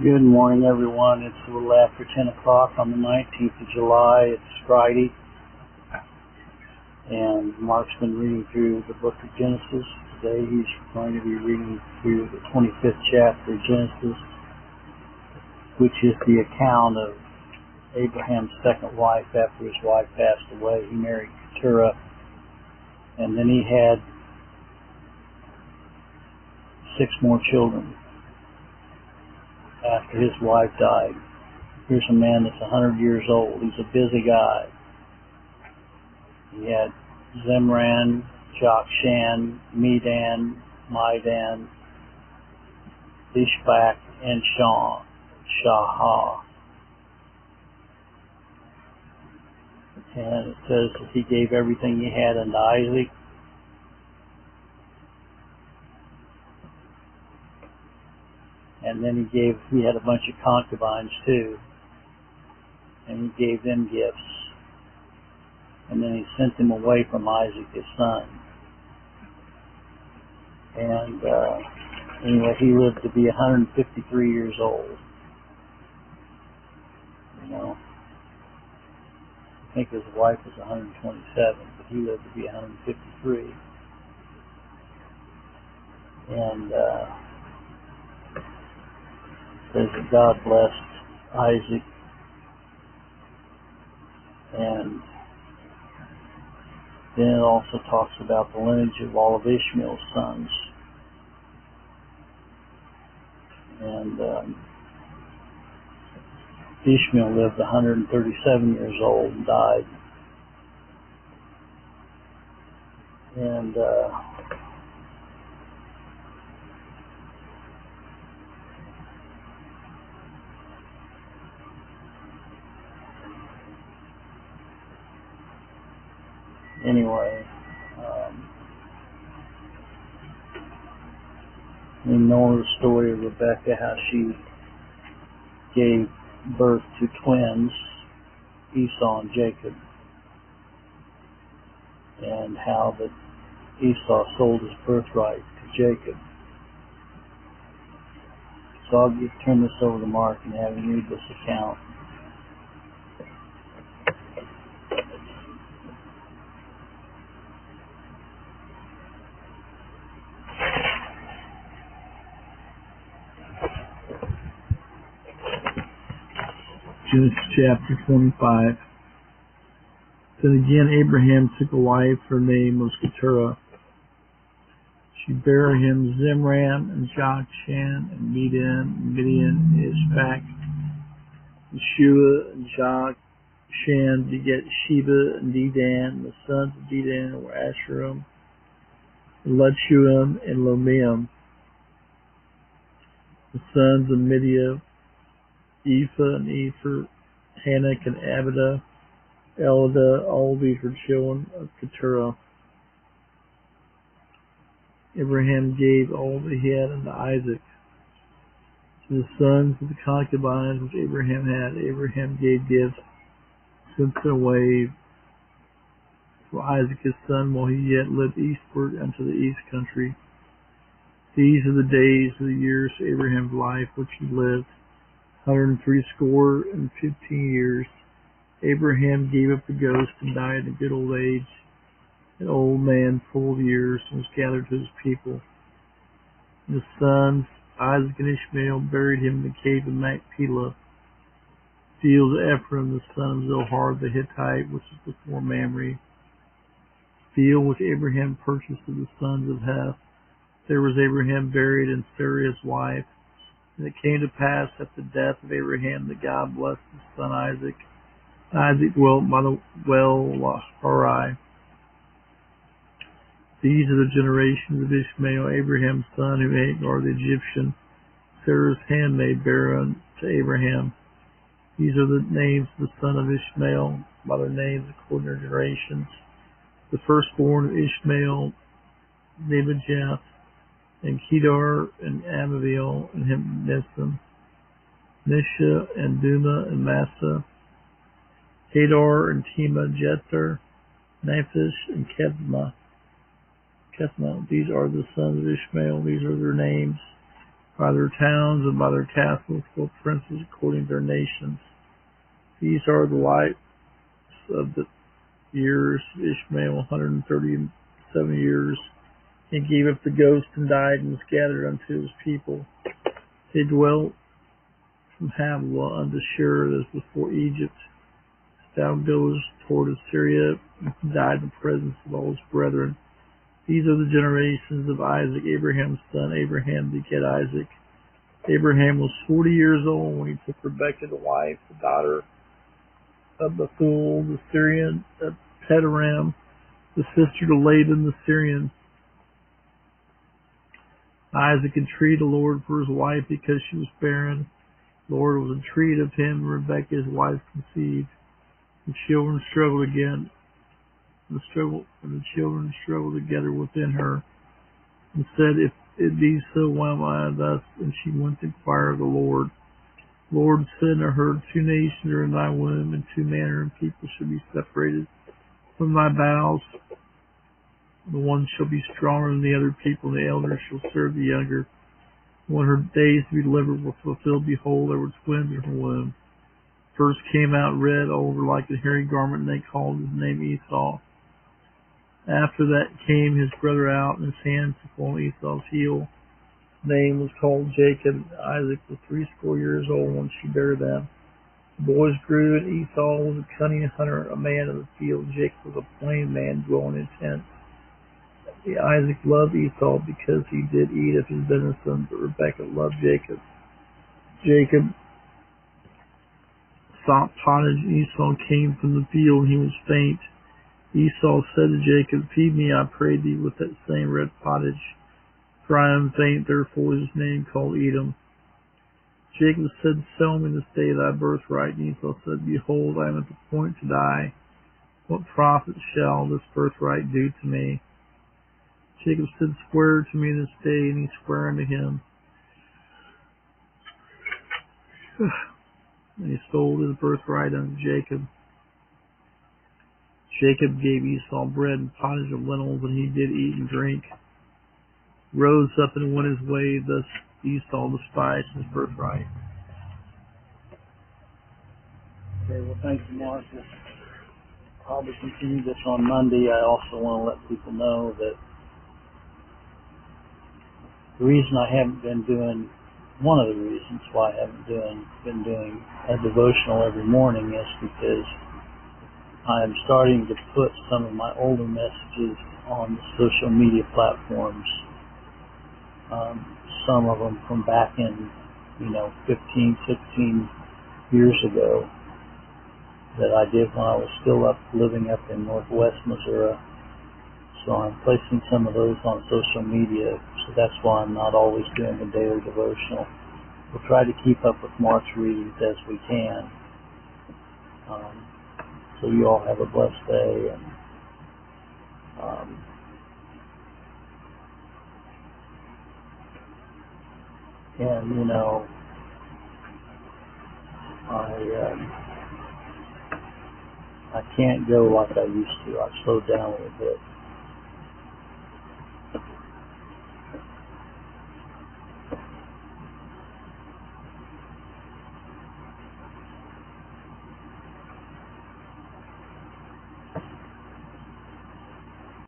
Good morning, everyone. It's a little after 10 o'clock on the 19th of July. It's Friday, and Mark's been reading through the book of Genesis. Today he's going to be reading through the 25th chapter of Genesis, which is the account of Abraham's second wife after his wife passed away. He married Keturah, and then he had 6 more children after his wife died. Here's a man that's 100 years old. He's a busy guy. He had Zimran, Jokshan, Medan, Midan, Ishbak, and Shahah. And it says that he gave everything he had unto Isaac. And then he had a bunch of concubines too, and he gave them gifts. And then he sent them away from Isaac, his son. And anyway, he lived to be 153 years old. I think his wife was 127, but he lived to be 153. And says that God blessed Isaac, and then it also talks about the lineage of all of Ishmael's sons. And Ishmael lived 137 years old and died. And anyway, we know the story of Rebecca, how she gave birth to twins, Esau and Jacob, and how that Esau sold his birthright to Jacob. So I'll turn this over to Mark and have him read this account. Genesis chapter 25. Then again Abraham took a wife, her name was Keturah. She bare him Zimran, and Jokshan, and Medan, and Midian, and Ishbak, and Shua, and Jokshan begat Sheba, and Dedan. The sons of Dedan were Asherim, and Lechuam, and Lomiam. The sons of Midian, Ephah and Epher, Hanok and Abida, Elada. All these were children of Keturah. Abraham gave all that he had unto Isaac. To the sons of the concubines which Abraham had, Abraham gave gifts, sent them away for Isaac his son, while he yet lived eastward unto the east country. These are the days of the years of Abraham's life which he lived, 160 years. Abraham gave up the ghost and died in a good old age, an old man full of years, and was gathered to his people. And his sons, Isaac and Ishmael, buried him in the cave of Machpelah, field of Ephraim, the son of Zohar the Hittite, which is before Mamre. Field which Abraham purchased of the sons of Heth. There was Abraham buried, and Sarah his wife. And it came to pass after the death of Abraham that God blessed his son Isaac. Isaac dwelt by the well Lahai. These are the generations of Ishmael, Abraham's son, who Hagar the Egyptian, Sarah's handmaid, bare unto Abraham. These are the names of the son of Ishmael, by their names according to their generations. The firstborn of Ishmael, Nebajoth, and Kedar, and Amabel, and Nissim, Nisha, and Duma, and Massa, Kedar, and Tema, Jether, Naphish, and Kethma. These are the sons of Ishmael. These are their names. by their towns and by their castles, for princes according to their nations. These are the lives of the years of Ishmael, 137 years. He gave up the ghost and died and was gathered unto his people. They dwelt from Havilah unto Shur, as before Egypt. As thou goest toward Assyria, and died in the presence of all his brethren. These are the generations of Isaac, Abraham's son. Abraham begat Isaac. Abraham was 40 years old when he took Rebekah to wife, the daughter of Bethuel the Syrian, of Petaram, the sister to Laban the Syrian. Isaac entreated the Lord for his wife because she was barren. The Lord was entreated of him, and Rebekah his wife conceived. The children struggled again. The children struggled together within her, and said, If it be so, why am I thus? And she went to inquire of the Lord. The Lord said unto her, 2 nations are in thy womb, and 2 manner of people shall be separated from thy bowels. The one shall be stronger than the other people, and the elder shall serve the younger. When her days to be delivered were fulfilled, behold, there were twins in her womb. First came out red, older, like a hairy garment, and they called his name Esau. After that came his brother out, and his hand took on Esau's heel. His name was called Jacob. Isaac was 80 years old when she bare them. The boys grew, and Esau was a cunning hunter, a man of the field. Jacob was a plain man, dwelling in tents. Isaac loved Esau because he did eat of his venison, but Rebekah loved Jacob. Jacob sought pottage, and Esau came from the field, and he was faint. Esau said to Jacob, Feed me, I pray thee, with that same red pottage, for I am faint, therefore is his name called Edom. Jacob said, Sell me this day thy birthright. And Esau said, Behold, I am at the point to die. What profit shall this birthright do to me? Jacob said, Swear to me this day, and he sware unto him. And he sold his birthright unto Jacob. Jacob gave Esau bread and pottage of lentils, and he did eat and drink. Rose up and went his way, thus Esau despised his birthright. Okay, well, thank you, Mark. We'll probably continue this on Monday. I also want to let people know that the reason I haven't been doing, one of the reasons why I haven't been doing a devotional every morning is because I'm starting to put some of my older messages on the social media platforms. Some of them from back in, 15, 16 years ago that I did when I was still living up in northwest Missouri. So I'm placing some of those on social media. So that's why I'm not always doing a daily devotional. We'll try to keep up with Mark's readings as we can. So you all have a blessed day, and I can't go like I used to. I've slowed down a little bit.